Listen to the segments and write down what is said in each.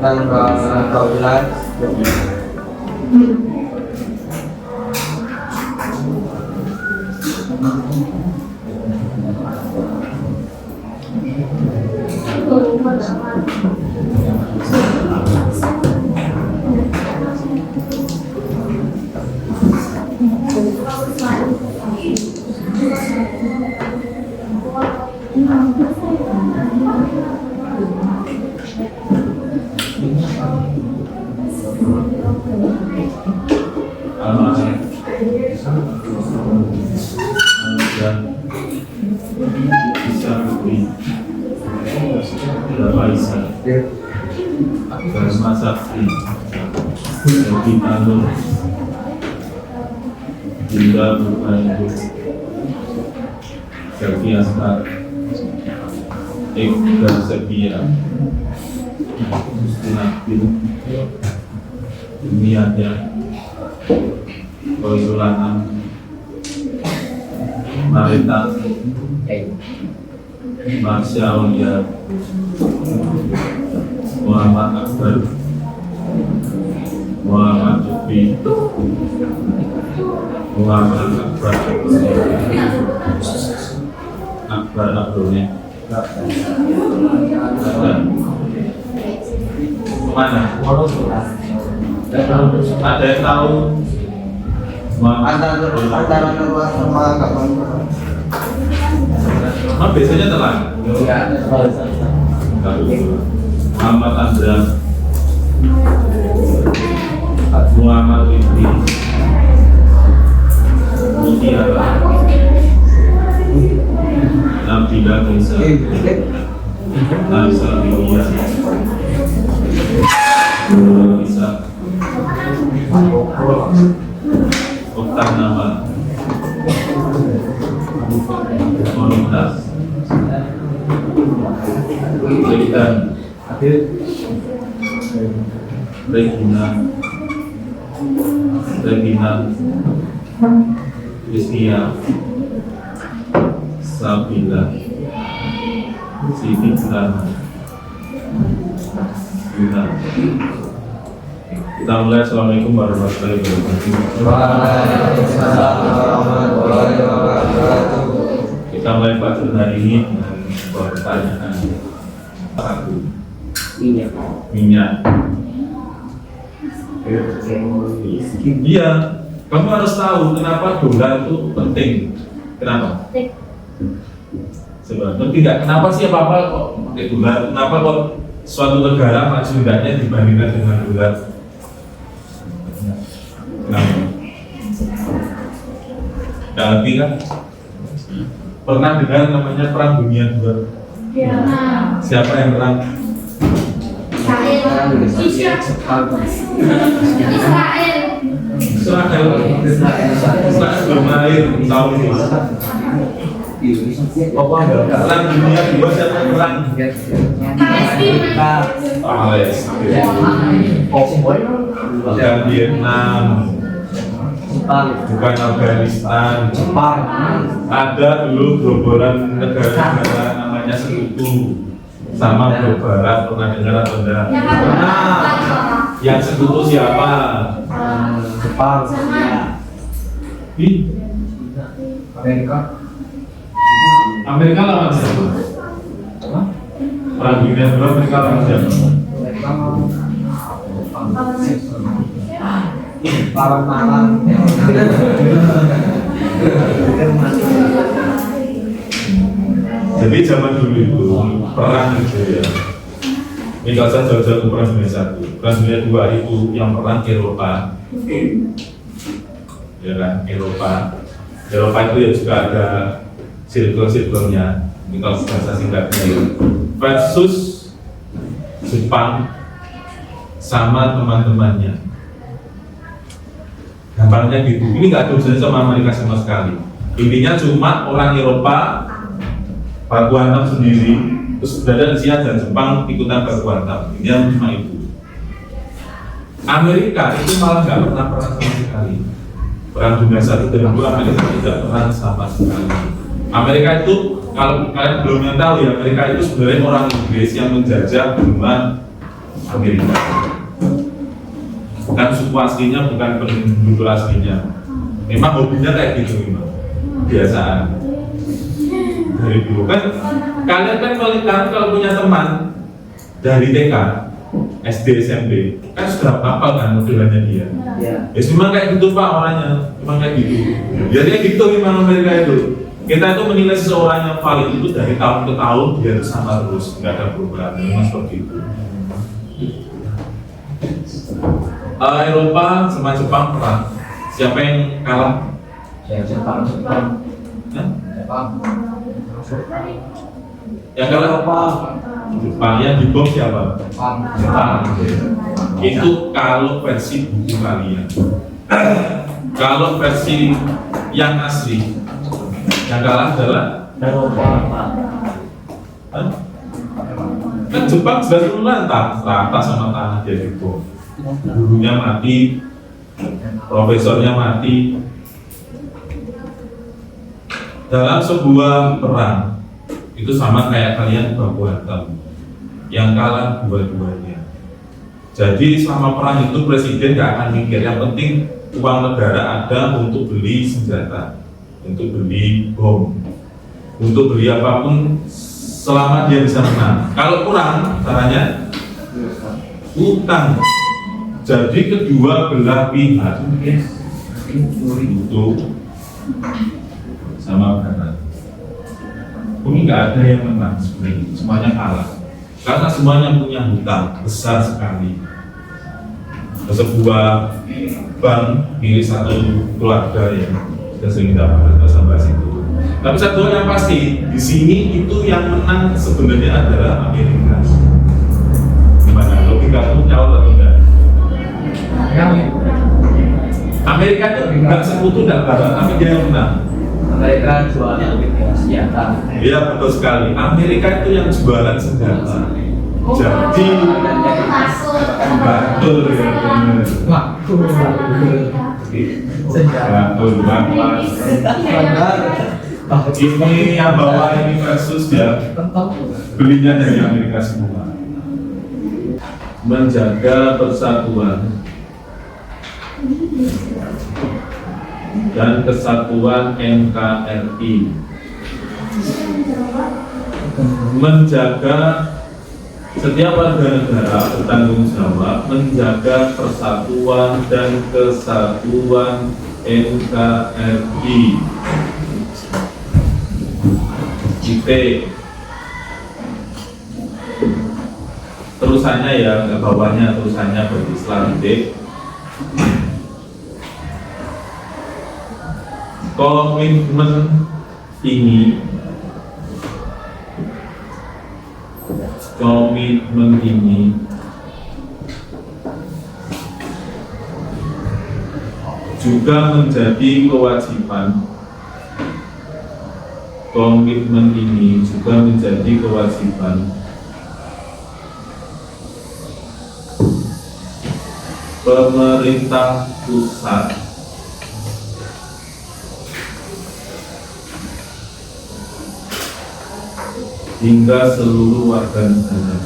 tanggal 12. Jinda berlanjut Selviasa Ekda Serbia Mustinabin Dunianya Konsulanam Marita Marsya Aulia Muhammad Akbar Muhammad Jufi Muhammad Akbar Akbar Abdulnya mana? Ada yang tahu? Antara luas sama kapan? Biasanya telat. Muhammad Andra Muhammad Ibni Mutiara Nabila Nisa Nasa Bilia Nisa Oktan Nama Monitas Rekan Regina Kristia Sabila Siti Selama Yuna. Kita mulai. Assalamualaikum warahmatullahi wabarakatuh. Waalaikumsalam warahmatullahi wabarakatuh. Kita mulai pada hari ini dengan sebuah pertanyaan. Satu, minyak. Iya, kamu harus tahu kenapa dolar itu penting. Kenapa? Sebenarnya tidak. Kenapa sih apa kok pakai dolar? Kenapa kok suatu negara maju enggaknya dibandingkan dengan dolar? Kenapa? Tidak lebih kan? Pernah dengar namanya Perang Dunia II? Ya. Siapa yang perang? Israel. Belum lahir tahun ini. Perang Dunia II siapa yang perang? Dan Vietnam, bukan Afghanistan. Ada dulu gerombolan negara-negara namanya Sekutu sama Blok Barat, pernah dengar atau enggak? Pernah. Yang Sekutu siapa? Jepang. Di Amerika. Amerika lawan siapa? Perang Dunia II Amerika lawan siapa? Malang. Jadi zaman dulu itu perang itu ya. Misalnya jauh-jauh ke Perang Dunia I, Perang Dunia II itu yang perang Eropa, ya kan? Eropa itu ya juga ada sirkel-sirkelnya, ini kalau bahasa singkatnya ya. Versus Jepang sama teman-temannya. Gampangnya gitu. Ini nggak ada hubungannya sama Amerika sama sekali. Intinya cuma orang Eropa baku hantam sendiri, terus berada di sini dan Jepang ikutan baku hantam. Ini cuma itu. Amerika itu malah nggak pernah perang sama sekali. Perang Dunia I dan II Amerika tidak perang sama sekali. Amerika itu, kalau kalian belum yang tahu ya, Amerika itu sebenarnya orang Inggris yang menjajah Jerman Amerika. Bukan suku aslinya, bukan penduduk aslinya. Memang hobinya kayak gitu memang. Biasaan. Dari dulu kan kalian kan kalau punya teman dari TK, SD, SMP kan sudah hafal kan modelannya dia. Ya memang kayak gitu Pak orangnya, memang kayak gitu. Jadi kayak gitu memang Amerika itu. Kita itu menilai seseorang yang valid itu dari tahun ke tahun dia itu sama terus, nggak ada perubahan, memang seperti itu. Eropa sama Jepang perang. Siapa yang kalah? Jepang. Yang kalah apa? Jepang. Yang dibom siapa? Jepang. Itu kalau versi buku kalian. Kalau versi yang asli, yang kalah adalah Eropa. kan Jepang sudah rata sama tanah dia dibom. Gurunya mati, profesornya mati. Dalam sebuah perang itu sama kayak kalian baku hantam, yang kalah dua-duanya. Jadi selama perang itu presiden gak akan mikir, yang penting uang negara ada untuk beli senjata, untuk beli bom, untuk beli apapun selama dia bisa menang. Kalau kurang caranya utang. Jadi kedua belah pihak itu sama barat. Ini nggak ada yang menang sebenarnya, semuanya kalah. Karena semuanya punya hutang besar sekali. Sebuah bank milik satu keluarga yang kita sering dapat sampai situ. Tapi satu yang pasti di sini itu yang menang sebenarnya adalah Amerika. Gimana? Logika kamu jawab atau enggak? Amerika itu nggak sekutu dan barat, tapi dia yang menang. Amerika jualnya lebih senjata. Iya betul sekali. Amerika itu yang jualan senjata. Jadi betul ya benar. Betul ini yang bawa ini versus ya belinya dari Amerika semua. Menjaga persatuan dan kesatuan NKRI, menjaga setiap warga negara bertanggung jawab menjaga persatuan dan kesatuan NKRI. Terusannya ya, ke bawahnya terusannya berislam D. Komitmen ini juga menjadi kewajiban. Komitmen ini juga menjadi kewajiban pemerintah pusat hingga seluruh warga negara.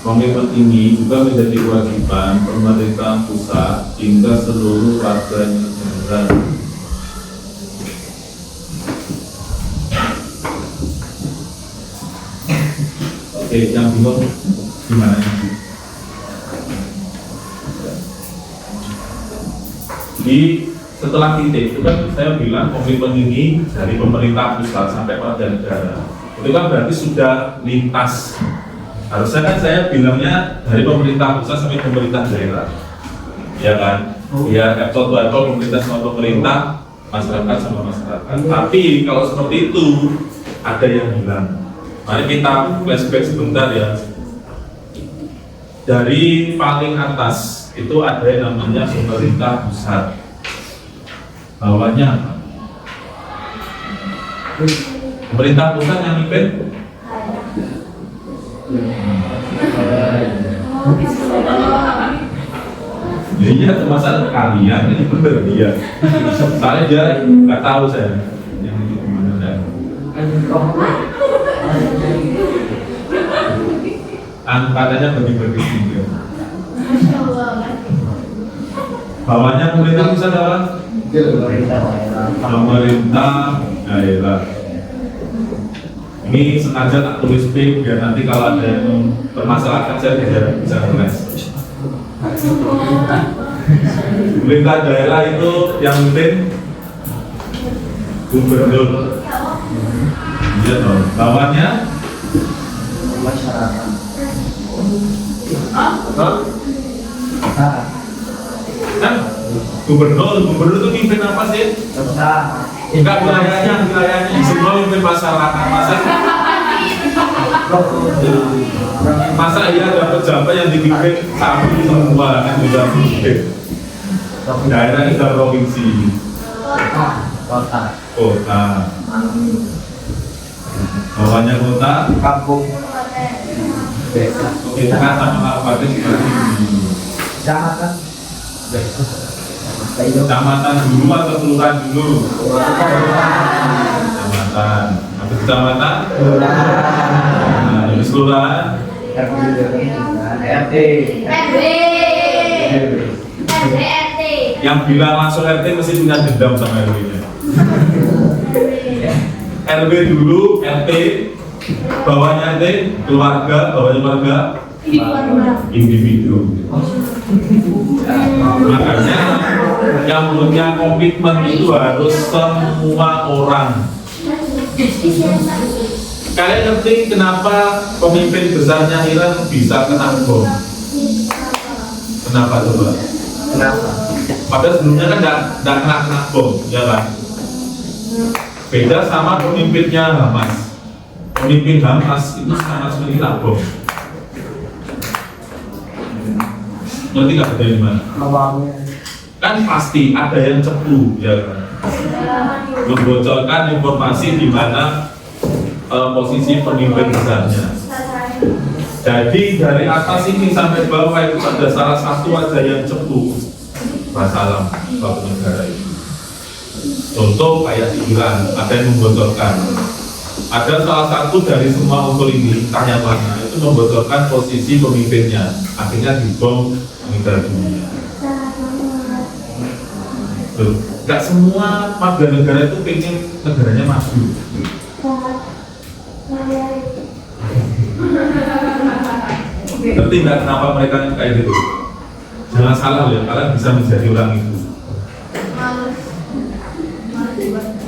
Komitmen ini juga menjadi kewajiban pemerintah pusat hingga seluruh warga negara. Oke, yang bingung gimana ini? Setelah titik itu kan saya bilang komitmen ini dari pemerintah pusat sampai pada negara itu kan berarti sudah lintas. Harusnya kan saya bilangnya dari pemerintah pusat sampai pemerintah daerah, ya kan? Ya, apple to apple, pemerintah sama pemerintah, masyarakat sama masyarakat. Tapi kalau seperti itu ada yang hilang. Mari kita flashback sebentar ya. Dari paling atas itu ada yang namanya pemerintah pusat. Bawahnya apa? Pemerintah pusat yang mimpin? Iya, masalah kalian ini benar dia. Soalnya dia nggak tahu saya yang itu gimana. angkatannya bagi-bagi 3. Bawahnya pemerintah pusat apa? Pemerintah daerah. Ini sengaja tak tulis P biar nanti kalau ada yang permasalahan saya bisa ngeles. Pemerintah daerah itu yang penting gubernur. Iya dong. Bawahnya Masyarakat. kan gubernur itu mimpin apa sih? Enggak wilayahnya semua mimpin masyarakat. Masa iya ada pejabat yang dipimpin sapi semua kan juga mimpin. Daerah itu provinsi. Kota. Bawahnya kota. Kampung. Desa. Kita kan sama kabupaten Kecamatan. kecamatan dulu atau kelurahan dulu? Kecamatan. Atau kecamatan? Nah, jadi kelurahan? RT. Yang bilang langsung RT mesti punya dendam sama RW-nya. RW dulu, RT, bawahnya RT, keluarga, bawahnya keluarga, individu. Makanya yang punya komitmen itu harus semua orang. Kalian ngerti kenapa pemimpin besarnya Iran bisa kena bom? Kenapa coba? Kenapa? Padahal sebelumnya kan nggak kena bom, ya kan? Beda sama pemimpinnya Hamas. Pemimpin Hamas itu sangat sering kena bom. Ngerti nggak ada di mana? Kan pasti ada yang cepu, ya kan? Membocorkan informasi di mana posisi pemimpin besarnya. Jadi dari atas ini sampai bawah itu ada salah satu aja yang cepu. Masalah suatu negara itu. Contoh kayak di Iran, ada yang membocorkan. Ada salah satu dari semua unsur ini, entah yang mana, itu membocorkan posisi pemimpinnya. Akhirnya dibom meninggal dunia. Gak semua warga negara itu pengen negaranya maju. Ngerti nggak kenapa mereka kayak gitu? Jangan salah ya, kalian bisa menjadi orang itu.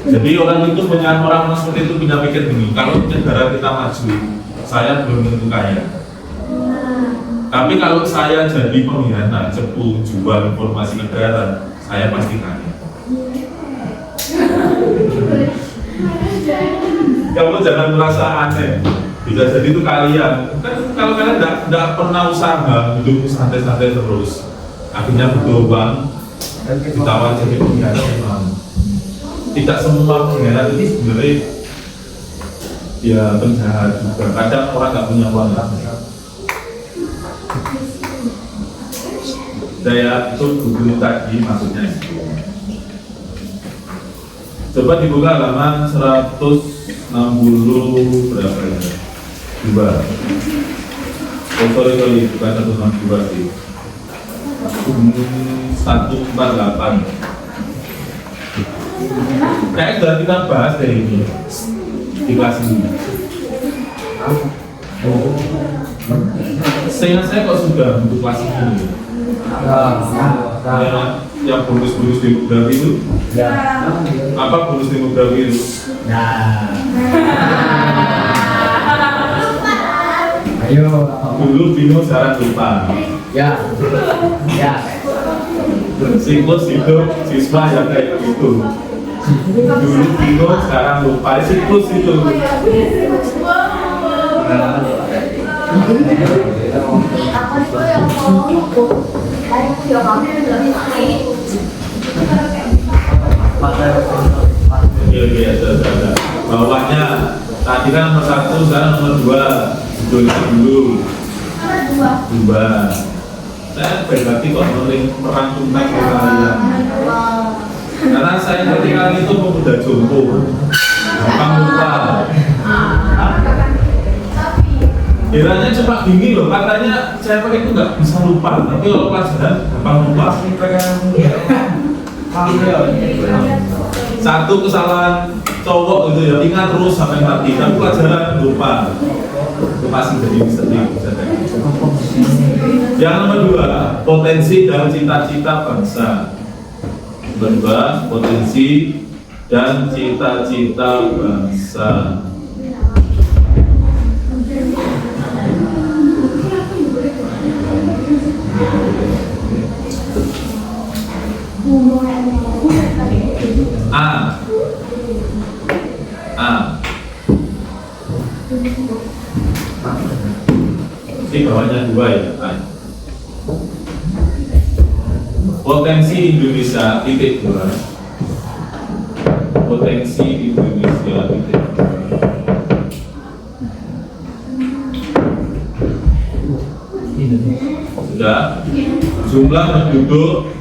Jadi orang itu punya orang seperti itu punya pikir begini, kalau negara kita maju, saya belum tentu kaya. Tapi kalau saya jadi pengkhianat, cepu, jual informasi negara, saya pasti kaya. Kamu jangan merasa aneh. Bisa jadi itu kalian. Kan kalau kalian tidak pernah usaha, hidup santai-santai terus, akhirnya butuh uang, ditawar jadi pengkhianat memang. Tidak semua pengkhianat itu sebenarnya ya penjahat juga. Kadang orang nggak punya uang. Saya itu buku tadi maksudnya. Coba dibuka halaman 160 berapa ya? 2. Sorry, bukan 162 sih. 148. Kayak sudah kita bahas dari ini di kelas ini. Seingat saya kok sudah untuk kelas ini. Yang bonus-bonus demografi itu? Apa bonus demografi itu? Ayo. Dulu bingung, sekarang lupa. Ya. Siklus hidup siswa yang kayak gitu. Dulu bingung, sekarang lupa. Siklus itu. Iya, ada. Bawahnya tadi kan nomor 1, sekarang nomor 2. Dulu. 2. Saya berarti kok merangkumkan kalian. Karena saya ketika itu pemuda jompo, gampang lupa. Kiranya cuma Pak bingung loh, katanya cewek itu nggak bisa lupa, tapi kalau pelajaran gampang lupa. Satu kesalahan cowok itu ya ingat terus sampai mati, tapi pelajaran lupa. Itu pasti jadi misteri. Yang nomor 2, potensi dan cita-cita bangsa. Kedua, potensi dan cita-cita bangsa. Ini bawahnya 2 ya. Potensi Indonesia titik 2. Potensi Indonesia titik 2. Sudah. Jumlah penduduk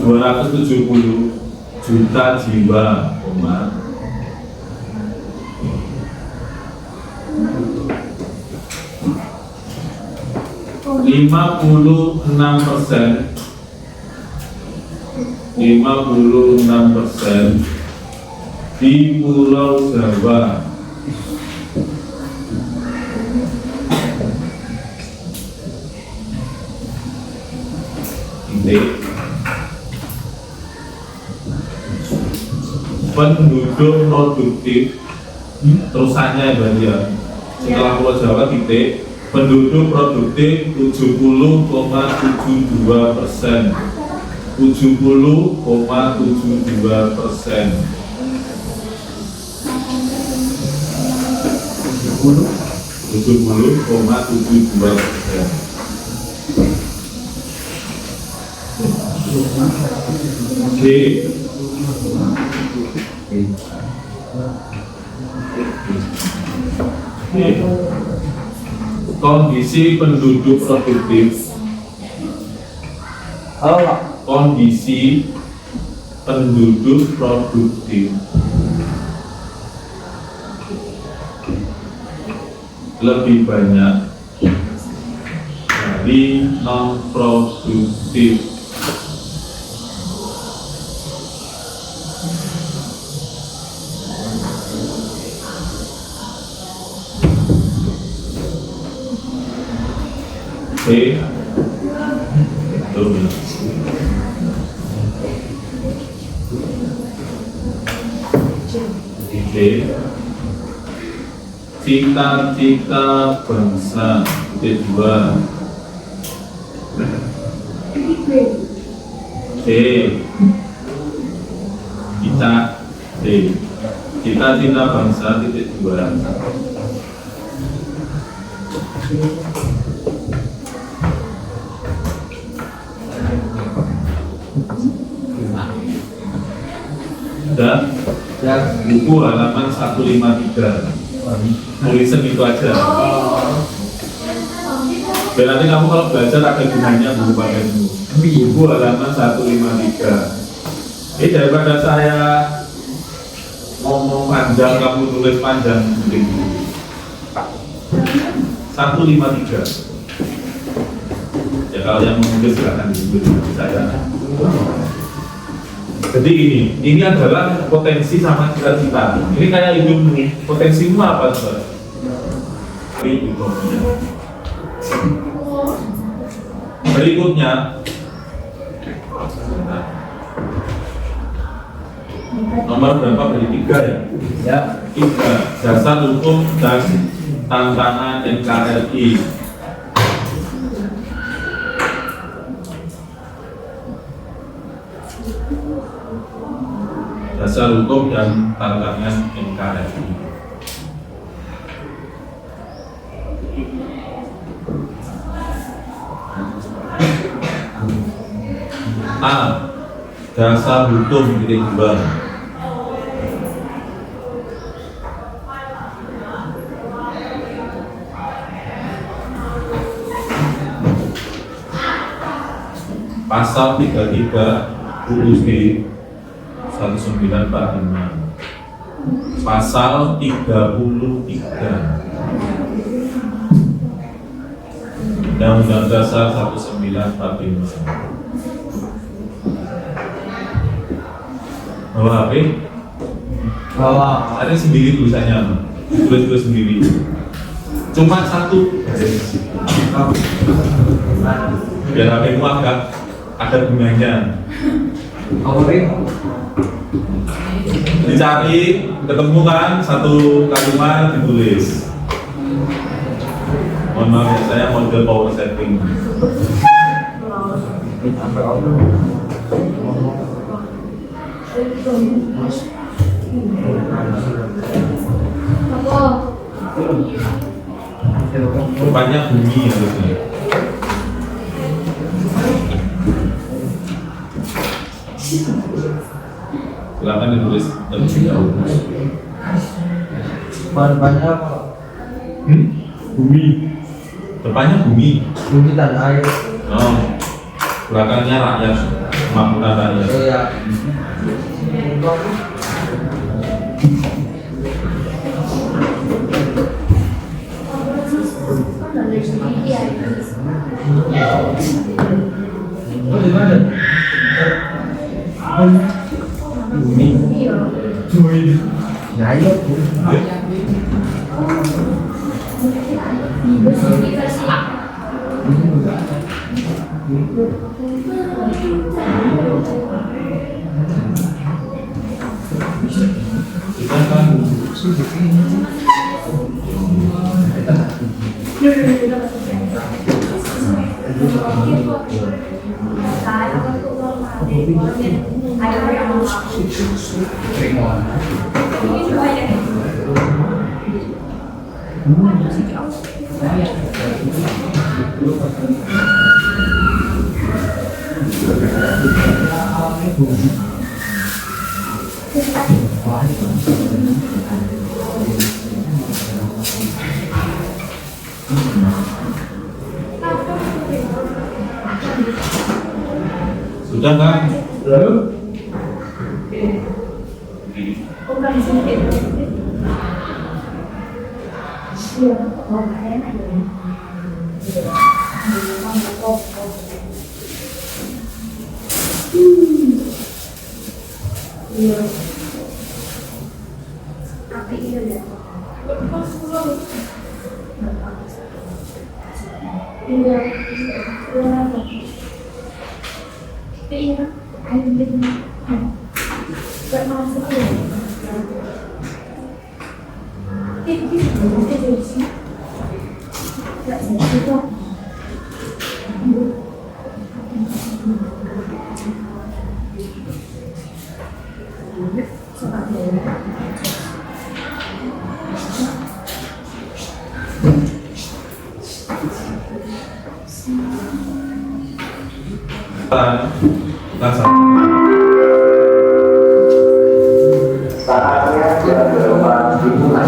dua ratus tujuh puluh juta jiwa, 56% di Pulau Jawa. Penduduk produktif terusannya ya Mbak ya, setelah Pulau Jawa titik penduduk produktif 70,72%. 70,72%. 70,72%. Oke. Kondisi penduduk produktif. Kondisi penduduk produktif lebih banyak dari non produktif. Oke, cita-cita bangsa titik 2. Cita-cita bangsa titik 2. Dan buku halaman 153. Tulisan itu aja. Dan nanti kamu kalau belajar ada gunanya buku pakaianmu. Buku halaman 153. Ini daripada saya ngomong panjang, kamu tulis panjang. 153. Ya kalau yang mau nulis silahkan ditulis saya. Jadi ini adalah potensi sama cita-cita. Ini kayak hidupmu. Potensimu apa tuh? Berikutnya nomor berapa? Dari 3 ya? Ya. 3. Dasar hukum dan tantangan NKRI. Dasar hukum dan tantangan NKRI. A. Dasar hukum titik 2. Pasal 33 UUD 1945. Pasal 33 Undang-Undang Dasar 1945. Bawa HP? Bawa. Ada sendiri tulisannya, tulis sendiri. Cuma satu. Biar HP-mu agak ada gunanya. Dicari, ketemu kan satu kalimat ditulis. Mohon maaf ya, saya model power setting. Rupanya bunyi harusnya. Silakan ditulis terlebih dahulu. Depannya apa? Bumi. Depannya bumi. Bumi dan air. Oh. Belakangnya rakyat, makmurah rakyat. Iya. Oh, di mana? Bumi. Bumi. Nah, iya. Kita kan sudah kan? Lalu?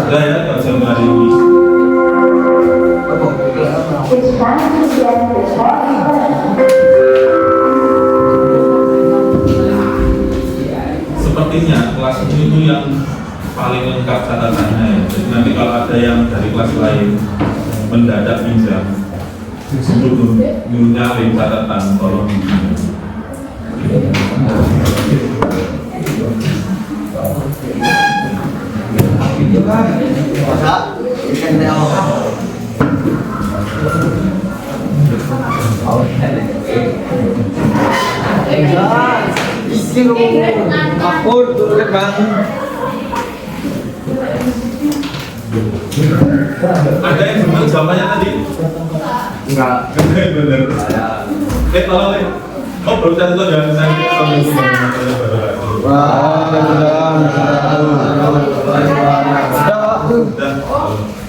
Sudah ya, kalau saya hari ini. Sepertinya kelas ini itu yang paling lengkap catatannya ya. Jadi nanti kalau ada yang dari kelas lain mendadak pinjam untuk nyalin catatan, tolong dipinjam. Itu kan masa ikan leo. Isi lu aku tulis bang. Ada yang benar jawabannya tadi? Enggak. Benar. Tolong nih. Oh, baru satu tuh jangan saya itu Wah, Udah.